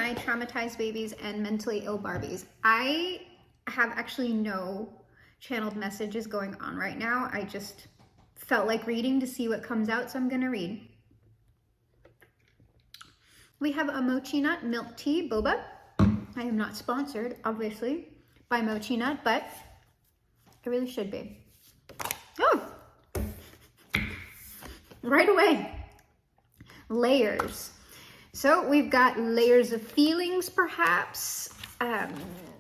TMI, traumatized babies, and mentally ill Barbies. I have actually no channeled messages going on right now. I just felt like reading to see what comes out, so I'm gonna read. We have a Mochi Nut Milk Tea Boba. I am not sponsored, obviously, by Mochi Nut, but it really should be. Oh! Right away. Layers. So we've got layers of feelings, perhaps.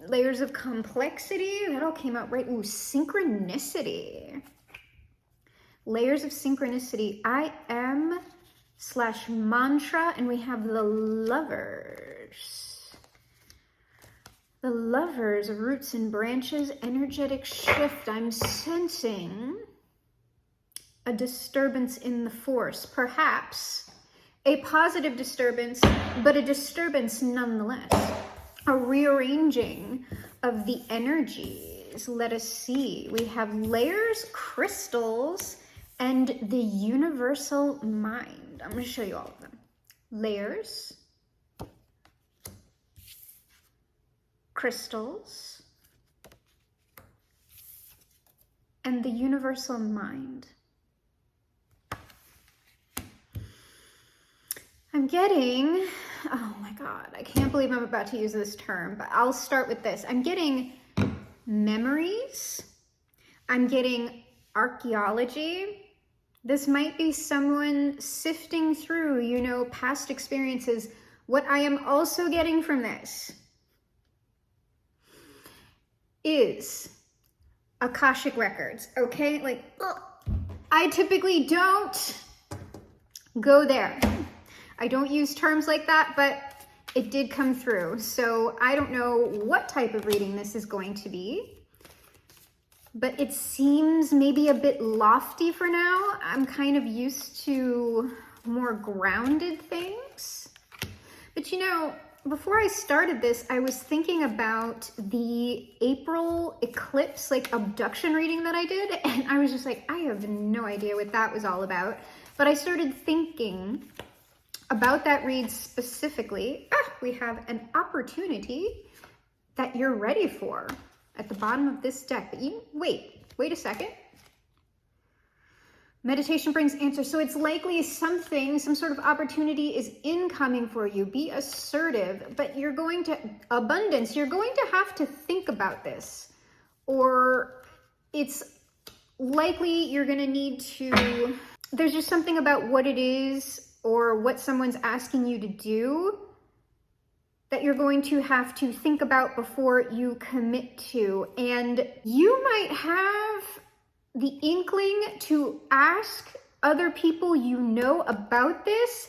Layers of complexity. That all came out right. Ooh, synchronicity. Layers of synchronicity. I am / mantra, and we have the lovers. The lovers of roots and branches, energetic shift. I'm sensing a disturbance in the force, perhaps a positive disturbance, but a disturbance nonetheless. A rearranging of the energies. Let us see. We have layers, crystals, and the universal mind. I'm going to show you all of them. Layers, crystals, and the universal mind. I'm getting, oh my God, I can't believe I'm about to use this term, but I'll start with this. I'm getting memories. I'm getting archaeology. This might be someone sifting through, you know, past experiences. What I am also getting from this is Akashic Records, okay? Like, I typically don't go there. I don't use terms like that, but it did come through. So I don't know what type of reading this is going to be, but it seems maybe a bit lofty for now. I'm kind of used to more grounded things. But you know, before I started this, I was thinking about the April eclipse, like abduction reading that I did. And I was just like, I have no idea what that was all about. But I started thinking about that read specifically. We have an opportunity that you're ready for at the bottom of this deck. But you wait a second. Meditation brings answers. So it's likely something, some sort of opportunity is incoming for you. Be assertive, but you're going to, abundance, you're going to have to think about this. Or it's likely you're going to need to, there's just something about what it is or what someone's asking you to do that you're going to have to think about before you commit to. And you might have the inkling to ask other people you know about this.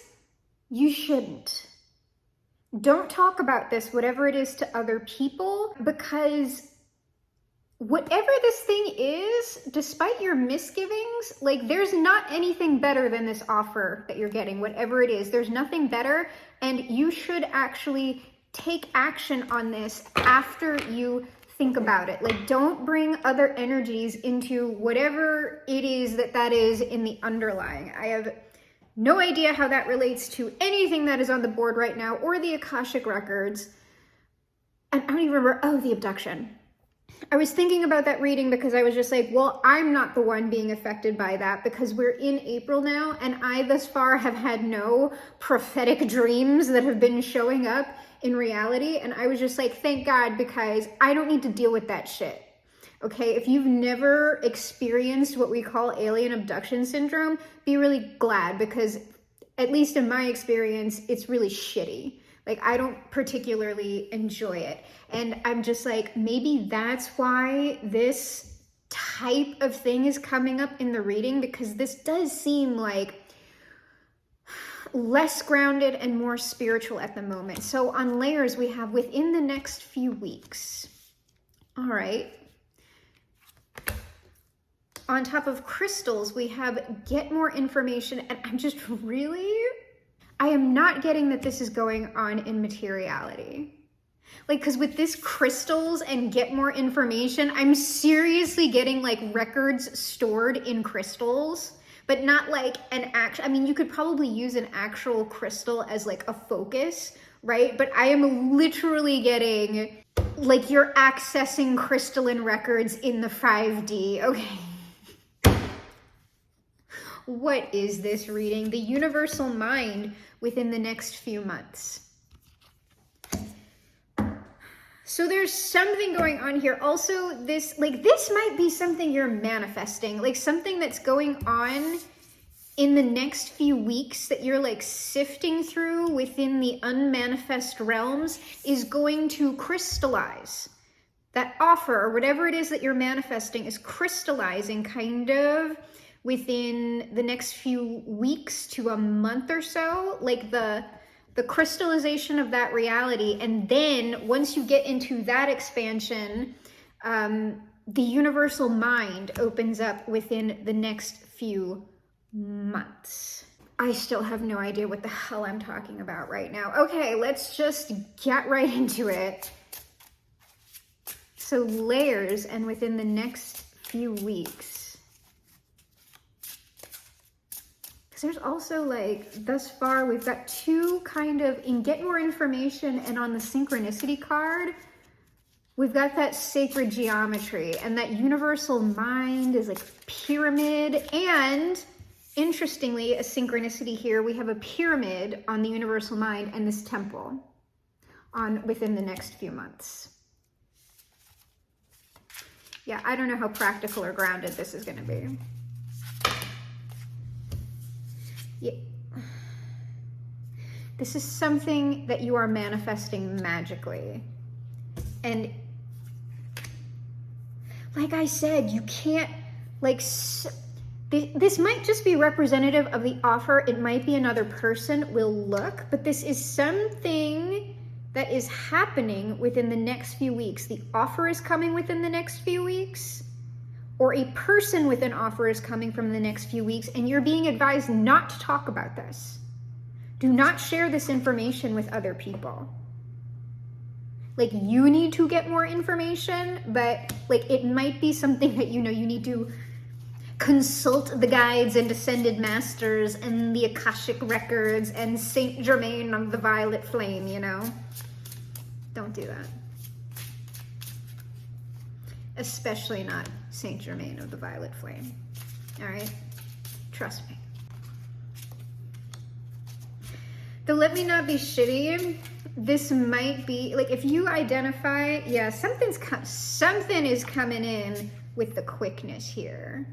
You shouldn't. Don't talk about this, whatever it is, to other people, because whatever this thing is, despite your misgivings, like there's not anything better than this offer that you're getting, whatever it is. There's nothing better, and you should actually take action on this after you think about it. Like, don't bring other energies into whatever it is that is in the underlying. I have no idea how that relates to anything that is on the board right now or the Akashic Records. And I don't even remember, the abduction. I was thinking about that reading because I was just like, well, I'm not the one being affected by that because we're in April now, and I thus far have had no prophetic dreams that have been showing up in reality. And I was just like, thank God, because I don't need to deal with that shit. Okay, if you've never experienced what we call alien abduction syndrome, be really glad, because at least in my experience, it's really shitty. Like, I don't particularly enjoy it. And I'm just like, maybe that's why this type of thing is coming up in the reading, because this does seem like less grounded and more spiritual at the moment. So on layers, we have within the next few weeks. All right. On top of crystals, we have get more information. And I'm just really, I am not getting that this is going on in materiality. Like, because with this crystals and get more information, I'm seriously getting like records stored in crystals, but not like an actual, I mean, you could probably use an actual crystal as like a focus right? But I am literally getting, like, you're accessing crystalline records in the 5D, okay? What is this reading? The universal mind within the next few months. So there's something going on here. Also, this might be something you're manifesting, like something that's going on in the next few weeks that you're like sifting through within the unmanifest realms is going to crystallize. That offer, or whatever it is that you're manifesting, is crystallizing kind of within the next few weeks to a month or so, like the crystallization of that reality. And then once you get into that expansion, the universal mind opens up within the next few months. I still have no idea what the hell I'm talking about right now. Okay, let's just get right into it. So layers, and within the next few weeks. Because there's also, like, thus far, we've got two kind of, in Get More Information and on the Synchronicity card, we've got that sacred geometry, and that universal mind is like pyramid, and interestingly, a synchronicity here, we have a pyramid on the universal mind and this temple on within the next few months. Yeah, I don't know how practical or grounded this is going to be. Yeah. This is something that you are manifesting magically. And like I said, you can't, like, this might just be representative of the offer. It might be another person, will look, but this is something that is happening within the next few weeks. The offer is coming within the next few weeks, or a person with an offer is coming from the next few weeks, and you're being advised not to talk about this. Do not share this information with other people. Like, you need to get more information, but like, it might be something that, you know, you need to consult the guides and ascended masters and the Akashic records and Saint Germain of the Violet Flame, you know? Don't do that. Especially not Saint Germain of the Violet Flame. All right? Trust me. Though let me not be shitty, this might be, like, if you identify, yeah, something is coming in with the quickness here.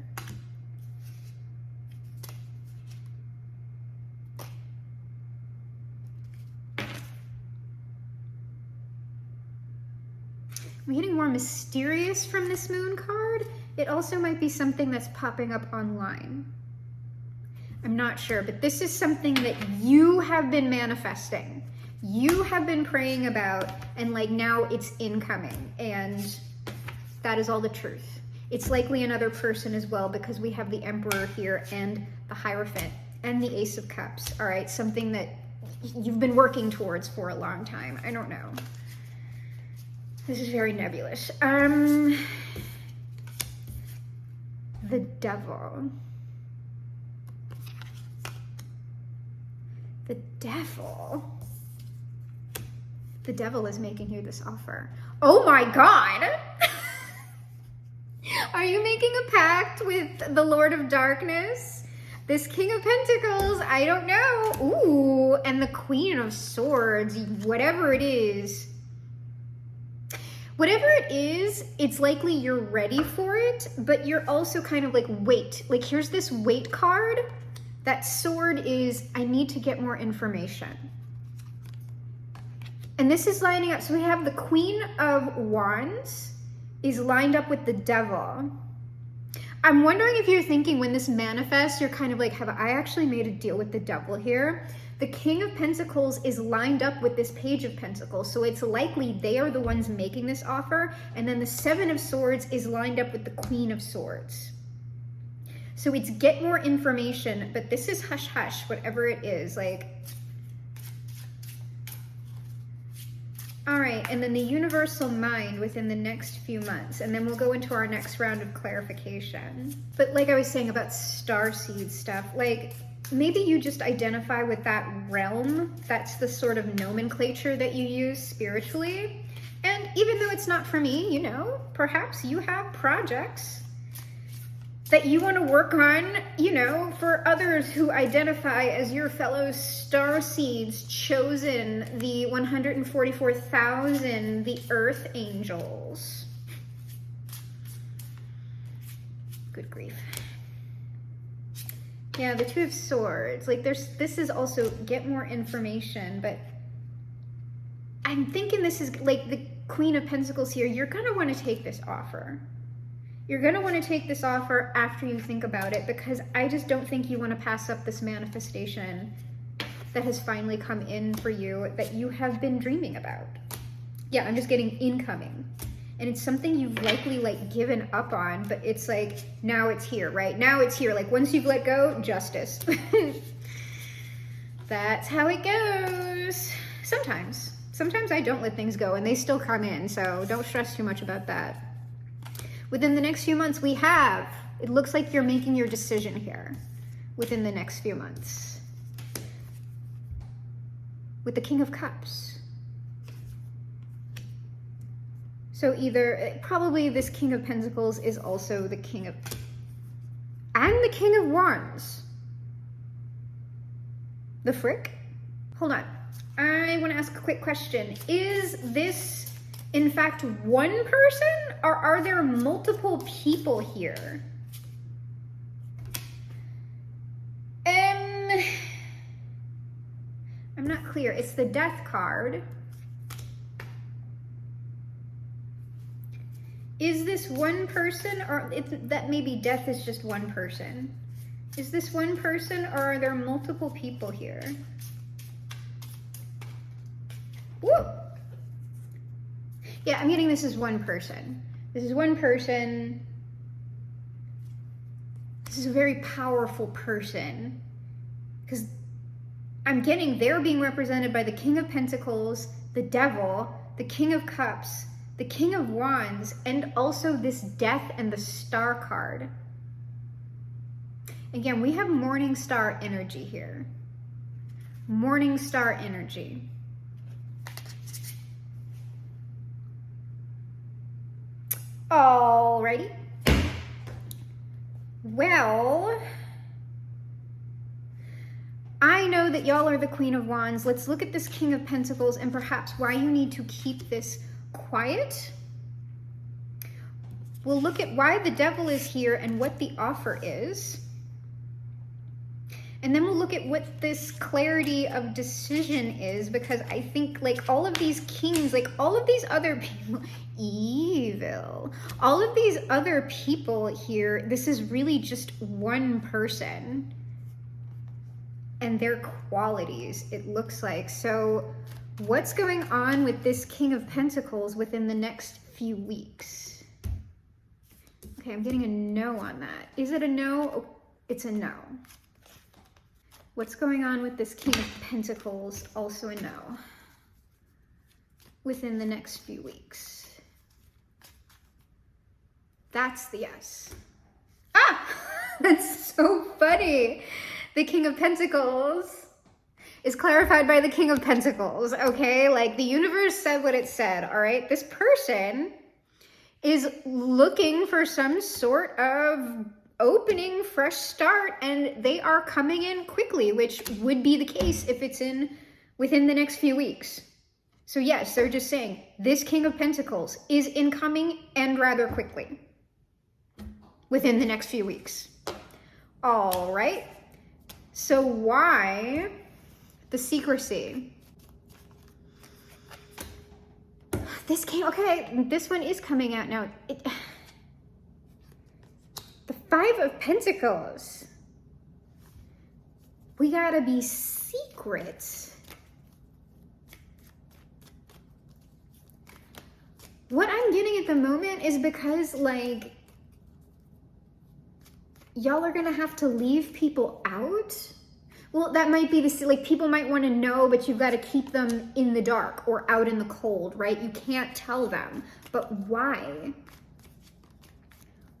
I'm getting more mysterious from this moon card. It also might be something that's popping up online. I'm not sure, but this is something that you have been manifesting. You have been praying about, and like now it's incoming, and that is all the truth. It's likely another person as well, because we have the Emperor here and the Hierophant and the Ace of Cups. All right, something that you've been working towards for a long time. I don't know. This is very nebulous. The Devil. The Devil. The Devil is making you this offer. Oh my God! Are you making a pact with the Lord of Darkness? This King of Pentacles, I don't know. Ooh, and the Queen of Swords, whatever it is. Whatever it is, it's likely you're ready for it, but you're also kind of like, wait. Like, here's this wait card. That sword is, I need to get more information. And this is lining up. So we have the Queen of Wands is lined up with the Devil. I'm wondering if you're thinking when this manifests, you're kind of like, have I actually made a deal with the Devil here? The King of Pentacles is lined up with this Page of Pentacles, so it's likely they are the ones making this offer, and then the Seven of Swords is lined up with the Queen of Swords. So it's get more information, but this is hush hush, whatever it is, like. All right, and then the universal mind within the next few months, and then we'll go into our next round of clarification. But like I was saying about starseed stuff, like, maybe you just identify with that realm. That's the sort of nomenclature that you use spiritually. And even though it's not for me, you know, perhaps you have projects that you want to work on, you know, for others who identify as your fellow star seeds chosen, the 144,000, the earth angels. Good grief. Yeah, the Two of Swords. Like, this is also get more information, but I'm thinking this is like the Queen of Pentacles here. You're going to want to take this offer. You're going to want to take this offer after you think about it, because I just don't think you want to pass up this manifestation that has finally come in for you that you have been dreaming about. Yeah, I'm just getting incoming. And it's something you've likely like given up on, but it's like, now it's here, right? Now it's here. Like once you've let go, justice. That's how it goes. Sometimes I don't let things go and they still come in. So don't stress too much about that. Within the next few months, it looks like you're making your decision here within the next few months. With the King of Cups. So probably this King of Pentacles is also the King of, and the King of Wands. The frick? Hold on. I want to ask a quick question. Is this in fact one person, or are there multiple people here? I'm not clear. It's the Death card. Is this one person, or that maybe Death is just one person? Is this one person, or are there multiple people here? Woo! Yeah, I'm getting this is one person. This is one person. This is a very powerful person. Because I'm getting they're being represented by the King of Pentacles, the Devil, the King of Cups, the King of Wands, and also this Death and the Star card. Again, we have Morning Star energy here. Morning Star energy. Alrighty. Well, I know that y'all are the Queen of Wands. Let's look at this King of Pentacles and perhaps why you need to keep this quiet. We'll look at why the Devil is here and what the offer is. And then we'll look at what this clarity of decision is, because I think like all of these kings, like all of these other people, evil, all of these other people here, this is really just one person and their qualities, it looks like. So what's going on with this King of Pentacles within the next few weeks? Okay, I'm getting a no on that. Is it a no? Oh, it's a no. What's going on with this King of Pentacles? Also a no. Within the next few weeks. That's the yes. Ah! That's so funny. The King of Pentacles is clarified by the King of Pentacles, okay? Like the universe said what it said, all right? This person is looking for some sort of opening, fresh start, and they are coming in quickly, which would be the case if it's within the next few weeks. So yes, they're just saying this King of Pentacles is incoming and rather quickly within the next few weeks. All right. So why the secrecy? This one is coming out now. The Five of Pentacles. We gotta be secret. What I'm getting at the moment is because, like, y'all are gonna have to leave people out. Well, that might be like people might want to know, but you've got to keep them in the dark or out in the cold, right? You can't tell them. But why?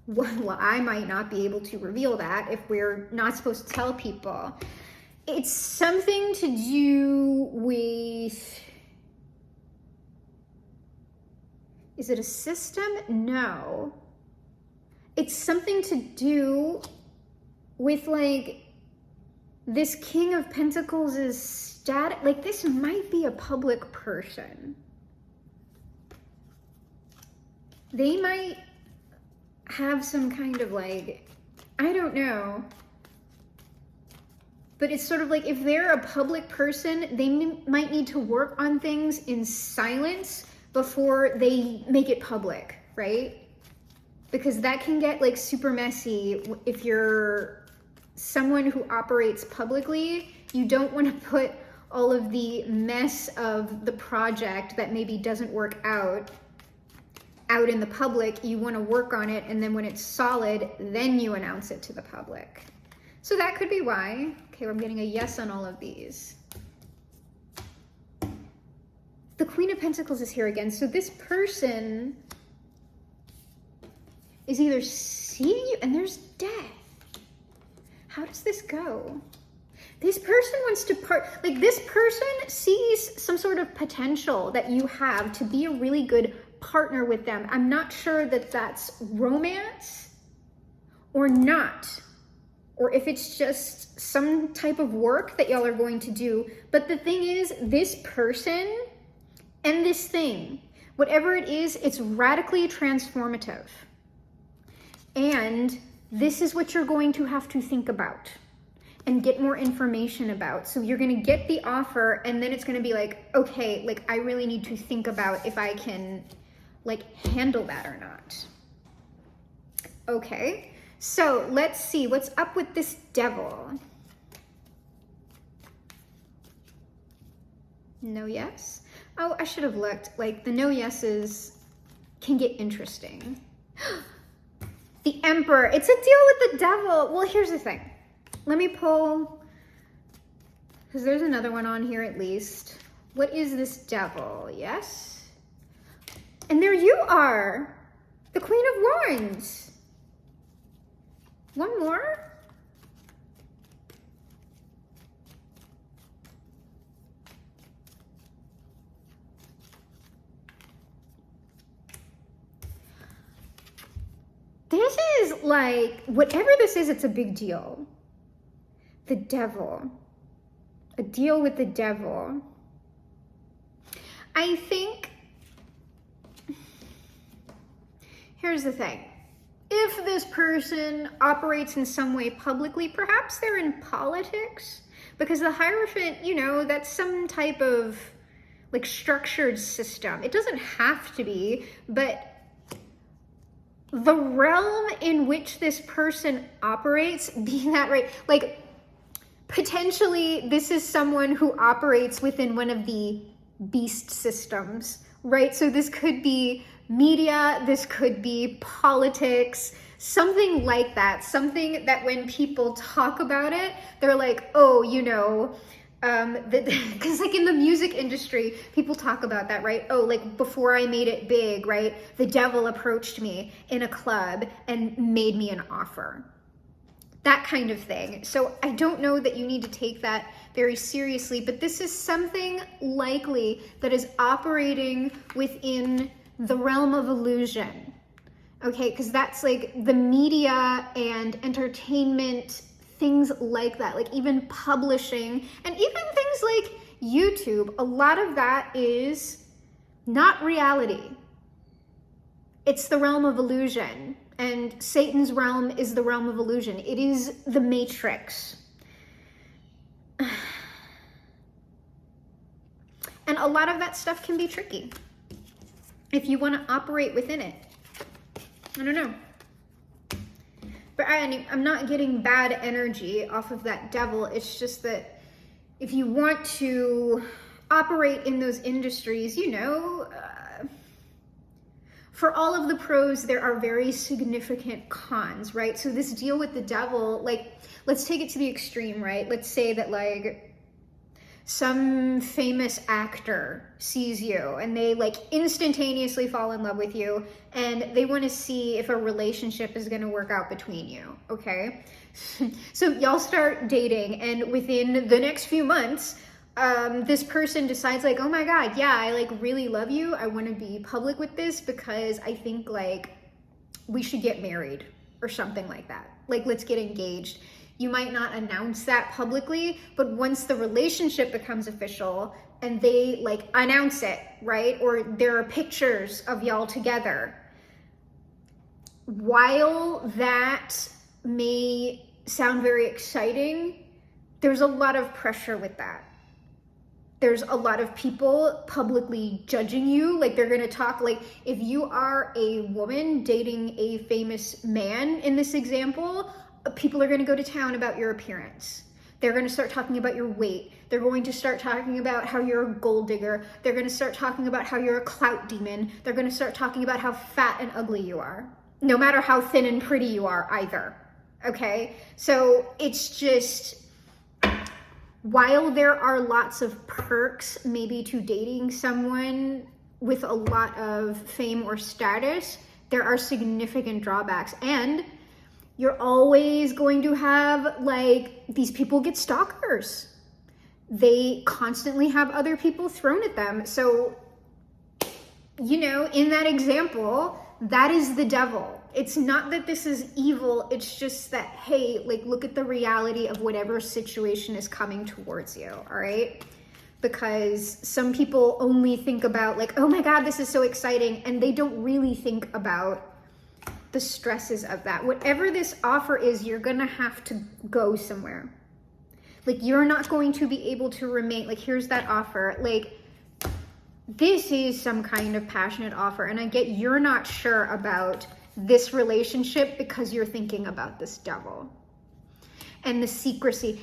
well, I might not be able to reveal that if we're not supposed to tell people. It's something to do with, is it a system? No. It's something to do with like this King of Pentacles is static. Like this might be a public person. They might have some kind of like, I don't know. But it's sort of like if they're a public person, they might need to work on things in silence before they make it public, right? Because that can get like super messy. If you're someone who operates publicly, you don't want to put all of the mess of the project that maybe doesn't work out in the public. You want to work on it, and then when it's solid, then you announce it to the public. So that could be why. Okay, I'm getting a yes on all of these. The Queen of Pentacles is here again. So this person is either seeing you, and there's death. How does this go? This person wants to like this person sees some sort of potential that you have to be a really good partner with them. I'm not sure that that's romance or not, or if it's just some type of work that y'all are going to do. But the thing is, this person and this thing, whatever it is, it's radically transformative. And this is what you're going to have to think about and get more information about. So you're going to get the offer, and then it's going to be like, okay, like I really need to think about if I can like handle that or not. Okay, so let's see what's up with this devil. No yes? Oh, I should have looked. Like the no yeses can get interesting. The Emperor, it's a deal with the devil. Well, here's the thing. Let me pull, because there's another one on here at least. What is this devil? Yes? And there you are, the Queen of Wands. One more? This is like, whatever this is, it's a big deal. The devil. A deal with the devil. I think, here's the thing. If this person operates in some way publicly, perhaps they're in politics, because the Hierophant, you know, that's some type of like structured system. It doesn't have to be, but the realm in which this person operates, be that right, like potentially this is someone who operates within one of the beast systems, right? So this could be media, this could be politics, something like that. Something that when people talk about it, they're like, oh, you know, because like in the music industry, people talk about that, right? Oh, like before I made it big, right? The devil approached me in a club and made me an offer. That kind of thing. So I don't know that you need to take that very seriously, but this is something likely that is operating within the realm of illusion. Okay, because that's like the media and entertainment, things like that, like even publishing and even things like YouTube. A lot of that is not reality. It's the realm of illusion, and Satan's realm is the realm of illusion. It is the Matrix. And a lot of that stuff can be tricky if you want to operate within it. I don't know. But I'm not getting bad energy off of that devil. It's just that if you want to operate in those industries, you know, for all of the pros, there are very significant cons, right? So this deal with the devil, like, let's take it to the extreme, right? Let's say that like some famous actor sees you and they like instantaneously fall in love with you and they want to see if a relationship is going to work out between you, okay? So y'all start dating, and within the next few months, this person decides like, oh my God, yeah, I like really love you. I want to be public with this because I think like we should get married or something like that. Like, let's get engaged. You might not announce that publicly, but once the relationship becomes official and they like announce it, right? Or there are pictures of y'all together. While that may sound very exciting, there's a lot of pressure with that. There's a lot of people publicly judging you. Like, they're gonna talk, like, if you are a woman dating a famous man in this example, people are gonna go to town about your appearance. They're gonna start talking about your weight. They're going to start talking about how you're a gold digger. They're gonna start talking about how you're a clout demon. They're gonna start talking about how fat and ugly you are, no matter how thin and pretty you are either, okay? So it's just, while there are lots of perks maybe to dating someone with a lot of fame or status, there are significant drawbacks. And you're always going to have, like, these people get stalkers. They constantly have other people thrown at them. So, you know, in that example, that is the devil. It's not that this is evil. It's just that, hey, like, look at the reality of whatever situation is coming towards you, all right? Because some people only think about like, oh my God, this is so exciting. And they don't really think about the stresses of that. Whatever this offer is, you're gonna have to go somewhere. Like, you're not going to be able to remain, like, here's that offer. Like, this is some kind of passionate offer. And I get you're not sure about this relationship because you're thinking about this devil. And the secrecy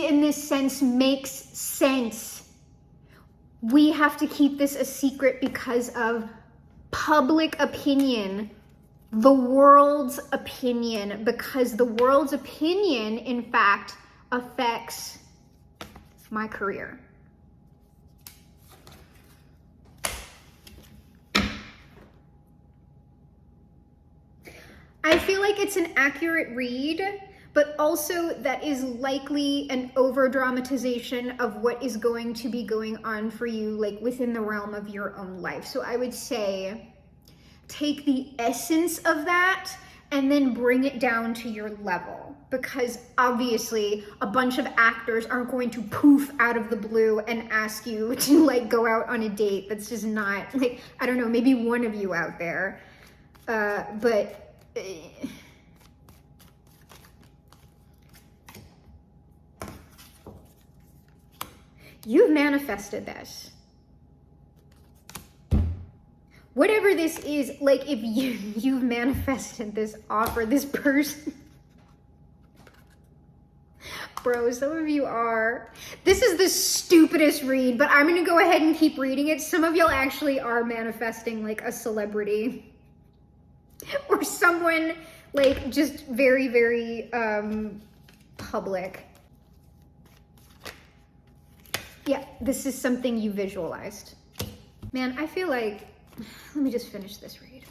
in this sense makes sense. We have to keep this a secret because of public opinion, the world's opinion, because the world's opinion, in fact, affects my career. I feel like it's an accurate read, but also that is likely an over dramatization of what is going to be going on for you, like within the realm of your own life. So I would say take the essence of that and then bring it down to your level, because obviously a bunch of actors aren't going to poof out of the blue and ask you to like go out on a date. That's just not, like, I don't know, maybe one of you out there, but you've manifested this. Whatever this is, like, if you've manifested this offer, this person, bro, some of you are. This is the stupidest read, but I'm gonna go ahead and keep reading it. Some of y'all actually are manifesting like a celebrity or someone like just very, very public. Yeah, this is something you visualized. Man, I feel like, let me just finish this read.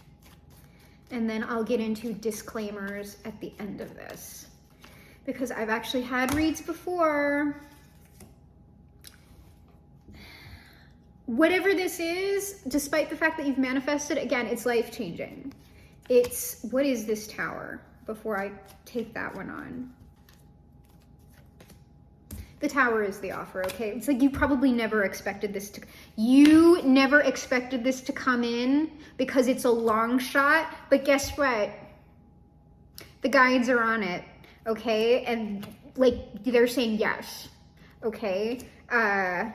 And then I'll get into disclaimers at the end of this, because I've actually had reads before. Whatever this is, despite the fact that you've manifested, again, it's life-changing. It's, what is this tower? Before I take that one on. The tower is the offer, okay? It's like you probably never expected this to, you never expected this to come in because it's a long shot, but guess what? The guides are on it, okay? And like, they're saying yes, okay? Yeah,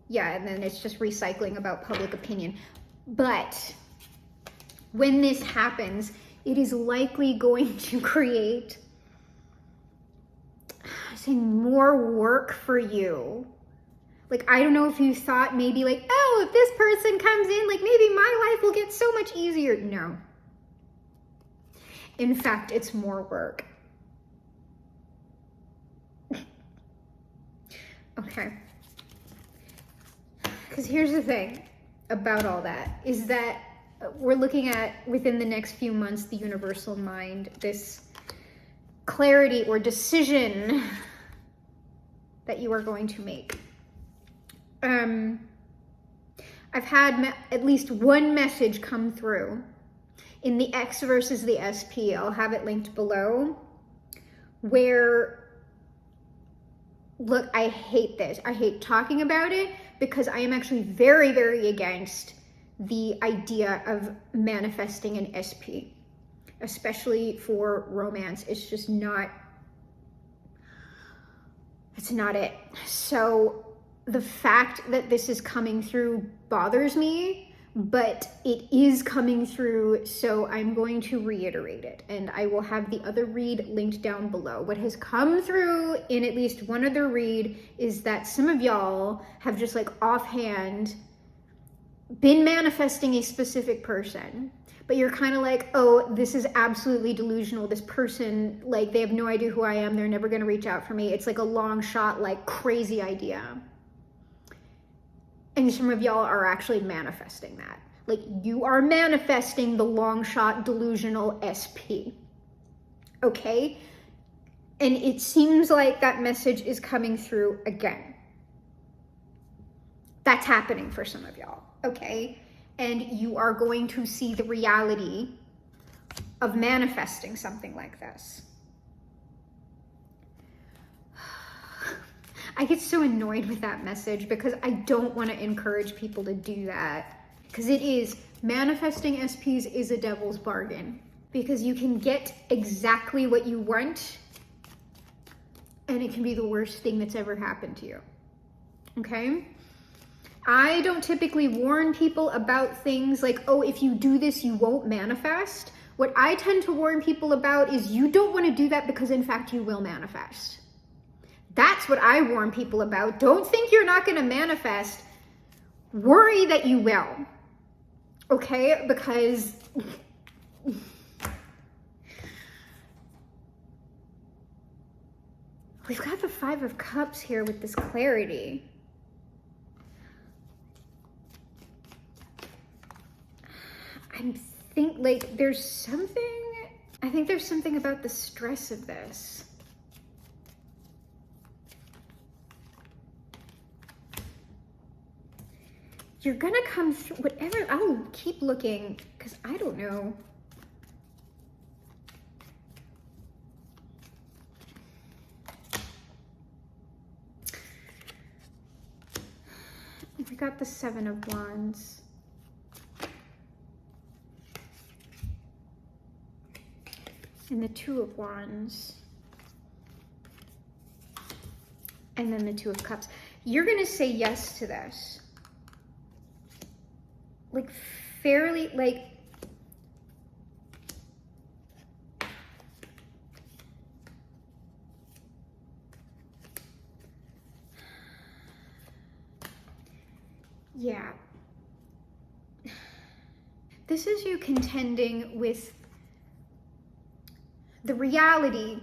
and then it's just recycling about public opinion. But when this happens, it is likely going to create more work for you. Like, I don't know if you thought maybe like, oh, if this person comes in, like maybe my life will get so much easier. No. In fact, it's more work. Okay. Because here's the thing about all that, is that we're looking at, within the next few months, the universal mind, this clarity or decision that you are going to make. I've had at least one message come through in the X versus the SP. I'll have it linked below, where, look, I hate this. I hate talking about it because I am actually very, very against the idea of manifesting an SP, especially for romance. It's just not, it's not it. So the fact that this is coming through bothers me, but it is coming through, so I'm going to reiterate it, and I will have the other read linked down below. What has come through in at least one other read is that some of y'all have just like offhand been manifesting a specific person, but you're kind of like, oh, this is absolutely delusional. This person, like, they have no idea who I am. They're never going to reach out for me. It's like a long shot, like crazy idea. And some of y'all are actually manifesting that. Like, you are manifesting the long shot delusional SP. Okay? And it seems like that message is coming through again. That's happening for some of y'all. Okay? And you are going to see the reality of manifesting something like this. I get so annoyed with that message because I don't want to encourage people to do that. Because it is, manifesting SPs is a devil's bargain. Because you can get exactly what you want, and it can be the worst thing that's ever happened to you. Okay? I don't typically warn people about things like, oh, if you do this, you won't manifest. What I tend to warn people about is you don't want to do that because, in fact, you will manifest. That's what I warn people about. Don't think you're not going to manifest. Worry that you will. Okay? Because we've got the Five of Cups here with this clarity. I think, like, there's something, I think there's something about the stress of this. You're gonna come through, whatever, I'll keep looking, because I don't know. We got the Seven of Wands. And the Two of Wands. And then the Two of Cups. You're gonna say yes to this. Like, fairly, like, yeah. This is you contending with the reality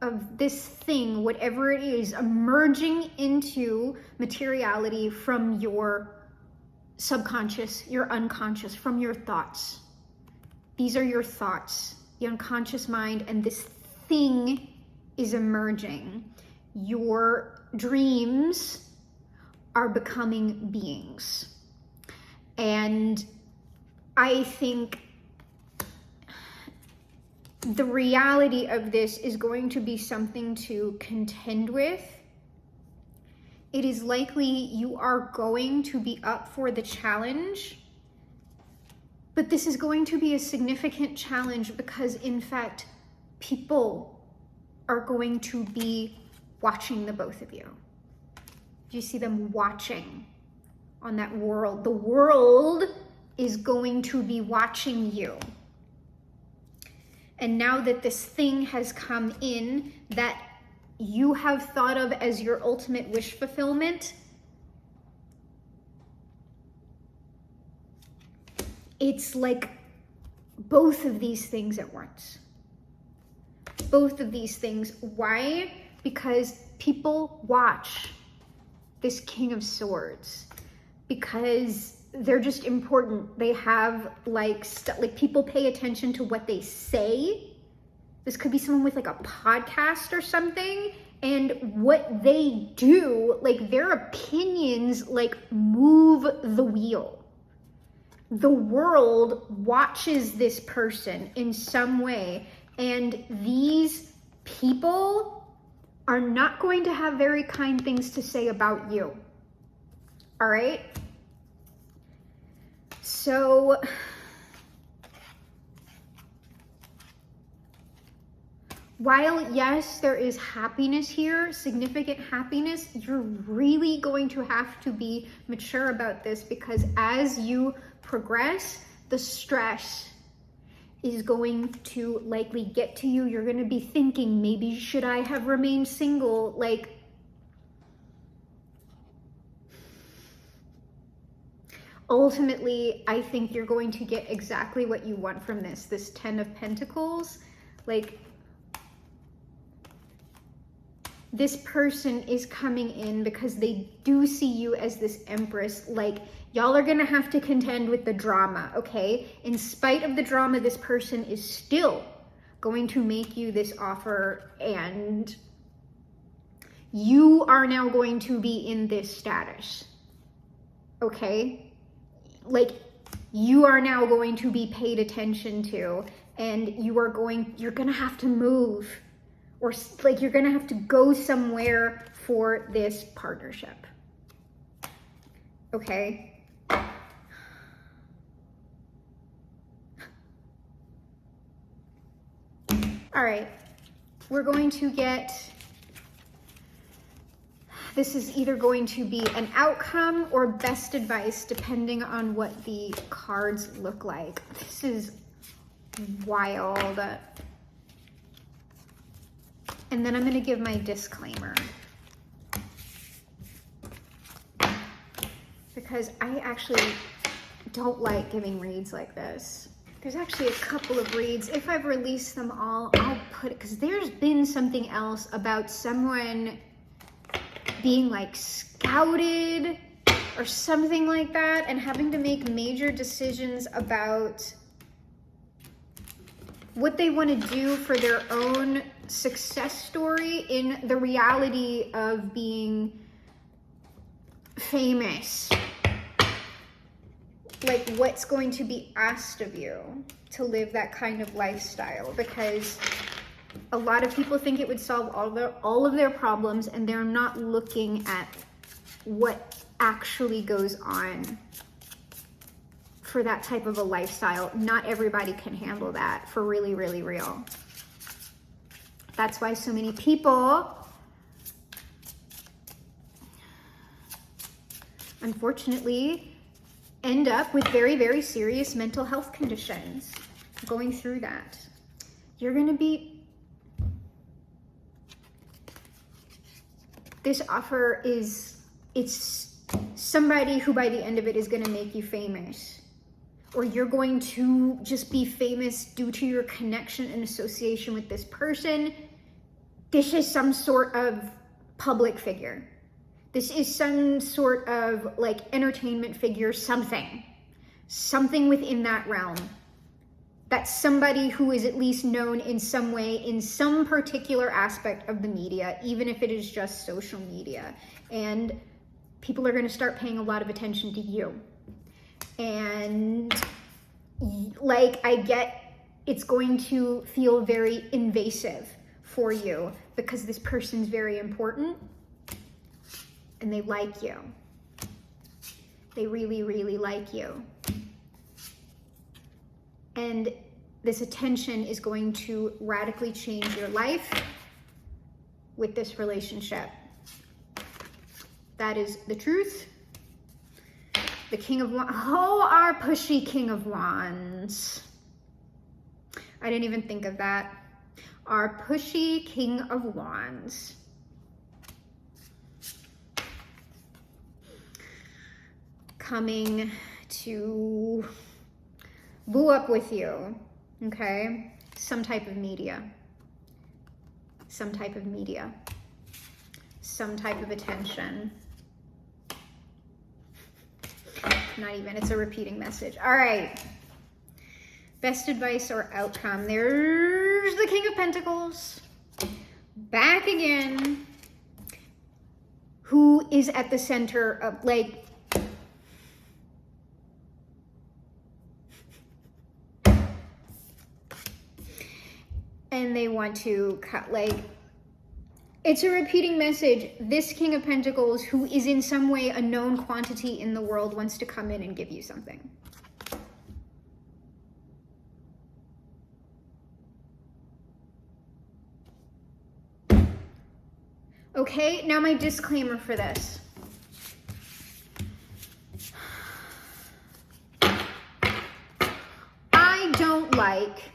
of this thing, whatever it is, emerging into materiality from your subconscious, your unconscious, from your thoughts. These are your thoughts, the unconscious mind, and this thing is emerging. Your dreams are becoming beings. And I think the reality of this is going to be something to contend with. It is likely you are going to be up for the challenge, but this is going to be a significant challenge because, in fact, people are going to be watching the both of you. You see them watching on that world. The world is going to be watching you. And now that this thing has come in that you have thought of as your ultimate wish fulfillment, it's like both of these things at once. Both of these things. Why? Because people watch. this King of Swords, because they're just important. They have like people pay attention to what they say. This could be someone with like a podcast or something, and what they do, like their opinions, like move the wheel. The world watches this person in some way, and these people are not going to have very kind things to say about you. All right? So while, yes, there is happiness here, significant happiness, you're really going to have to be mature about this, because as you progress, the stress is going to likely get to you. You're going to be thinking, maybe should I have remained single? Like, ultimately, I think you're going to get exactly what you want from this 10 of Pentacles. Like, this person is coming in because they do see you as this Empress. Like, y'all are gonna have to contend with the drama, okay? In spite of the drama, this person is still going to make you this offer, and you are now going to be in this status, okay? Like, you are now going to be paid attention to, and you're gonna have to move, or like you're gonna have to go somewhere for this partnership, okay? All right, we're going to get, this is either going to be an outcome or best advice, depending on what the cards look like. This is wild. And then I'm going to give my disclaimer, because I actually don't like giving reads like this. There's actually a couple of reads. If I've released them all, I'll put it, because there's been something else about someone being like scouted or something like that, and having to make major decisions about what they want to do for their own success story in the reality of being famous. Like, what's going to be asked of you to live that kind of lifestyle, because a lot of people think it would solve all of their problems, and they're not looking at what actually goes on for that type of a lifestyle. Not everybody can handle that, for really, really real. That's why so many people, unfortunately, end up with very, very serious mental health conditions going through that. You're going to be, this offer is, it's somebody who by the end of it is going to make you famous, or you're going to just be famous due to your connection and association with this person. This is some sort of public figure. This is some sort of like entertainment figure, something within that realm. That's somebody who is at least known in some way, in some particular aspect of the media, even if it is just social media. And people are going to start paying a lot of attention to you. And like, I get it's going to feel very invasive for you, because this person's very important. And they like you. They really, really like you. And this attention is going to radically change your life with this relationship. That is the truth. The King of Wands. Oh, our pushy King of Wands. I didn't even think of that. Our pushy King of Wands. Coming to boo up with you, okay? Some type of media. Some type of media. Some type of attention. not even, it's a repeating message. All right. Best advice or outcome. There's the King of Pentacles. Back again. Who is at the center of, like, and they want to cut, like, it's a repeating message. This King of Pentacles, who is in some way a known quantity in the world, wants to come in and give you something. Okay, now my disclaimer for this. I don't like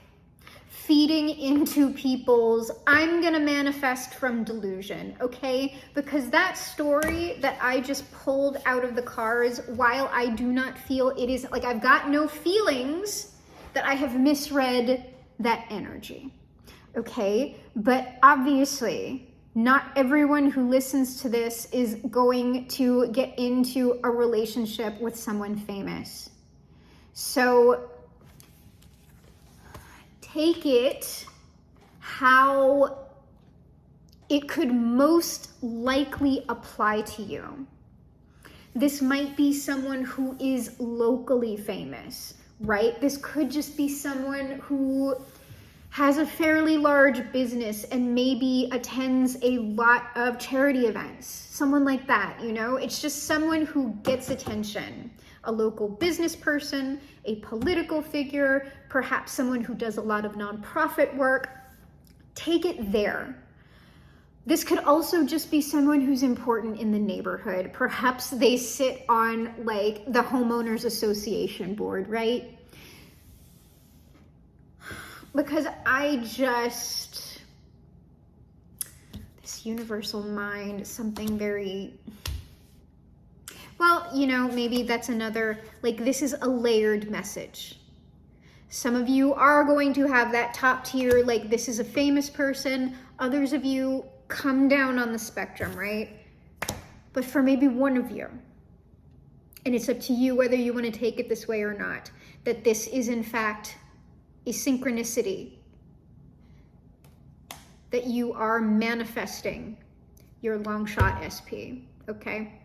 feeding into people's I'm gonna manifest from delusion, okay? Because that story that I just pulled out of the cards, while I do not feel it is, like, I've got no feelings that I have misread that energy, okay? But obviously, not everyone who listens to this is going to get into a relationship with someone famous. So take it how it could most likely apply to you. This might be someone who is locally famous, right? This could just be someone who has a fairly large business and maybe attends a lot of charity events. Someone like that, you know? It's just someone who gets attention. A local business person, a political figure, perhaps someone who does a lot of nonprofit work. Take it there. This could also just be someone who's important in the neighborhood. Perhaps they sit on, like, the homeowners association board, right? Because this universal mind, something very, well, you know, maybe that's another, like, this is a layered message. Some of you are going to have that top tier, like, this is a famous person. Others of you come down on the spectrum, right? But for maybe one of you, and it's up to you whether you want to take it this way or not, that this is in fact a synchronicity, that you are manifesting your long shot SP, okay?